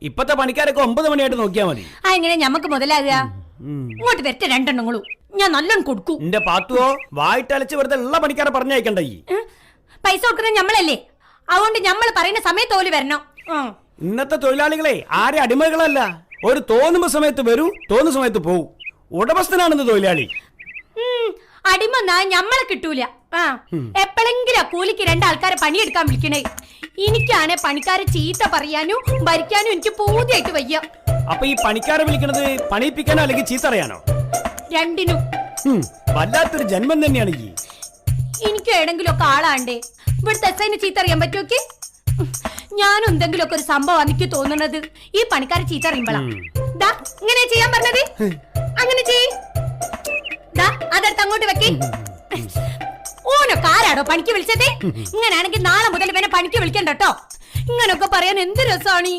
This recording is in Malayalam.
ഇപ്പത്തെ പണിക്കാരൊക്കെ 9 മണിയായിട്ട് നോക്കിയാ മതി. എങ്ങനെ ഞമ്മക്ക് മുതലാകുക? ഇങ്ങോട്ട് വരട്ടെ രണ്ടെണ്ണങ്ങളും, ഞാൻ നല്ലോണം കൊടുക്കൂ. എന്റെ പാത്തുവോ വായിട്ടലച്ച് വെറുതെ ഉള്ള പണിക്കാരെ പറഞ്ഞയക്കണ്ട. പൈസ കൊടുക്കുന്നത് ഞമ്മളല്ലേ, അതുകൊണ്ട് ഞമ്മള് പറയുന്ന സമയത്ത് ഓല് വരണം. ഇന്നത്തെ തൊഴിലാളികളെ ആരെ അടിമകളല്ല. ഒരു തോന്നുമ്പോ സമയത്ത് വരൂ, തോന്നുന്ന സമയത്ത് പോവും. ഉടമസ്ഥനാണെന്ന് തൊഴിലാളി. അടിമ ഞമ്മളെ കിട്ടൂല. എപ്പോഴെങ്കിലും കൂലിക്ക് 2 ആൾക്കാരെ പണിയെടുക്കാൻ വിളിക്കണേ. എനിക്കാണെ പണിക്കാരെ ചീത്ത പറയാനും ഭരിക്കാനും എനിക്ക് പൂതിയായിട്ട് വയ്യ. അപ്പൊ ഈ പണിക്കാരെ വിളിക്കണത് പണിയിപ്പിക്കാനോ അല്ലെങ്കിൽ ചീത്ത അറിയാനോ? രണ്ടിനും. വല്ലാത്തൊരു ജന്മം തന്നെയാണ് ഈ. എനിക്ക് എവിടെങ്കിലും ഒക്കെ ആളാണ്ടേ. ഇവിടുത്തെ എസ്ഐന് ചീത്ത അറിയാൻ പറ്റുമൊക്കെ? ഞാനും എന്തെങ്കിലും ഒക്കെ ഒരു സംഭവം എനിക്ക് തോന്നുന്നത് ഈ പണിക്കാരെ ചീത്ത അറിയുമ്പോഴാ. ഇങ്ങനെ ചെയ്യാൻ പറഞ്ഞത്, അങ്ങനെ ചെയ്. അതെടുത്ത് അങ്ങോട്ട് വെക്കേ. ഓനൊക്കെ ആരാടോ പണിക്ക് വിളിച്ചത്? ഇങ്ങനെയാണെങ്കിൽ നാളെ മുതൽ ഇവനെ പണിക്ക് വിളിക്കണ്ട കേട്ടോ. ഇങ്ങനൊക്കെ പറയാൻ എന്ത് രസാണ്.